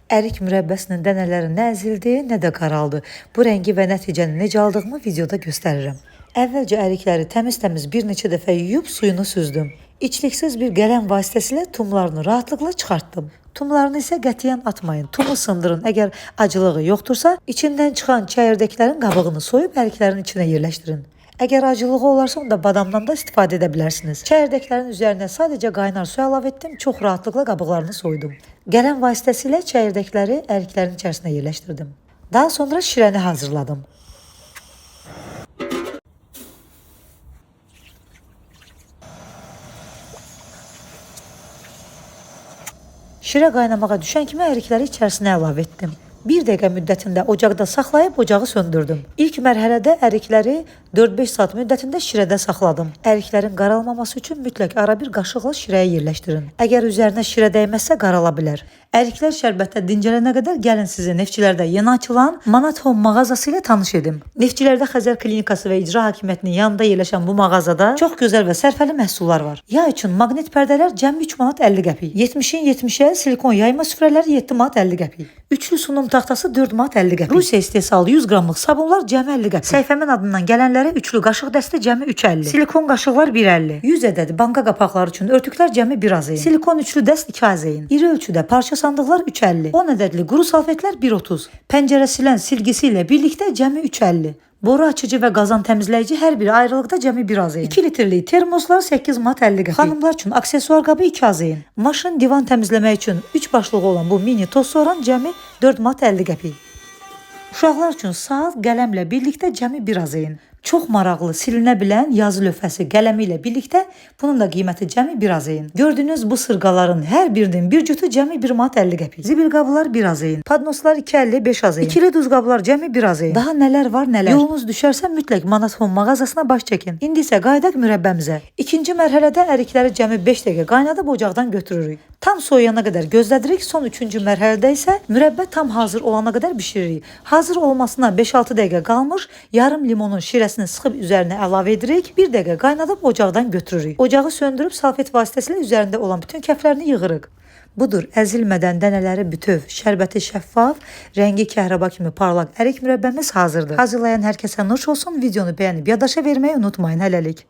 Ərik mürəbbəsinin dənələri nə əzildi, nə də qaraldı. Bu rəngi və nəticəni necə aldığımı videoda göstərirəm. Əvvəlcə ərikləri təmiz-təmiz bir neçə dəfə yuyub suyunu süzdüm. İçliksiz bir qələm vasitəsilə tumlarını rahatlıqla çıxartdım. Tumlarını isə qətiyyən atmayın. Tumu sındırın. Əgər acılığı yoxdursa, içindən çıxan çəyirdəklərin qabığını soyub əriklərin içinə yerləşdirin. Əgər acılığı olarsa, onda badamdan da istifadə edə bilərsiniz. Çəyirdəklərin üzərinə sadəcə qaynar su əlavə etdim, çox rahatlıqla qabıqlarını soydum. Qələm vasitəsilə çəyirdəkləri əriklərin içərisinə yerləşdirdim. Daha sonra şirəni hazırladım. Şirə qaynamağa düşən kimi ərikləri içərisinə əlavə etdim. 1 dəqiqə müddətində ocaqda saxlayıb ocağı söndürdüm. İlk mərhələdə ərikləri 4-5 saat müddətində şirədə saxladım. Əriklərin qaralmaması üçün mütləq ara bir qaşıqla şirəyə yerləşdirin. Əgər üzərinə şirə dəyməzsə qarala bilər. Əriklər şərbətdə dincələnə qədər gəlin sizi Neftçilərdə yeni açılan Manat Home mağazası ilə tanış edim. Neftçilərdə Xəzər Klinikası və İcra Hakimiyyətinin yanında yerləşən bu mağazada çox gözəl və sərfəli məhsullar var. Yay üçün maqnit pərdələr cəmi 3 manat 50 qəpik. 70-in 70-ə silikon yayma süfrələri 7 manat 50 qəpik. Üçlü sunum taxtası 4 manat 50 qəpik. Rusiya istehsalı 100 qramlıq sabunlar cəmi 50 qəpik. Səhifəmin adından gələnlərə üçlü qaşıq dəsti cəmi 3.50. Silikon qaşıqlar 1.50. 100 ədəd banka qapaqları üçün örtüklər cəmi 1 azayın. Silikon üçlü dəst 2 azayın. İri ölçüdə parça sandıqlar 3.50. 10 ədədli quru salfetlər 1.30. Pəncərə silən silgisi ilə birlikdə cəmi 3.50. Boru açıcı və qazan təmizləyici hər biri ayrılıqda cəmi 1 azayın. 2 litrlik termoslar 8 manat 50 qəpik. Xanımlar üçün aksesuar qabı 2 azayın. Maşın, divan təmizləmək üçün 3 başlığı olan bu mini toz soğan cəmi 4 manat 50 qəpik. Uşaqlar üçün saat qələmlə birlikdə cəmi 1 azayın. Çox maraqlı, silinə bilən yazı lövhəsi qələmi ilə birlikdə bunun da qiyməti cəmi 1 azayın. Gördüyünüz bu sırğaların hər birinin bir cütü cəmi 1 manat 50 qəpik. Zibil qablar 1 azayın. Padnoslar 2.50 5 azayın. İkili duz qablar cəmi 1 azayın. Daha nələr var nələr. Yolunuz düşərsə mütləq Manat Home mağazasına baş çəkin. İndi isə qaydaq mürəbbəmizə. İkinci mərhələdə ərikləri cəmi 5 dəqiqə qaynadıb ocaqdan götürürük. Tam soyuyana qədər gözlədirik. Son 3-cü mərhələdə isə mürəbbə tam hazır olana qədər bişiririk. Hazır olmasına 5-6 dəqiqə qalmış yarım limonun şirəsini sıxıb üzərinə əlavə edirik. 1 dəqiqə qaynadıb ocaqdan götürürük. Ocağı söndürüb salfet vasitəsilə üzərində olan bütün kəflərini yığırıq. Budur, əzilmədən dənələri bütöv, şərbəti şəffaf, rəngi kəhraba kimi parlaq ərik mürəbbəmiz hazırdır. Hazırlayan hər kəsə nuş olsun. Videonu bəyənib yaddaşa verməyi unutmayın. Hələlik.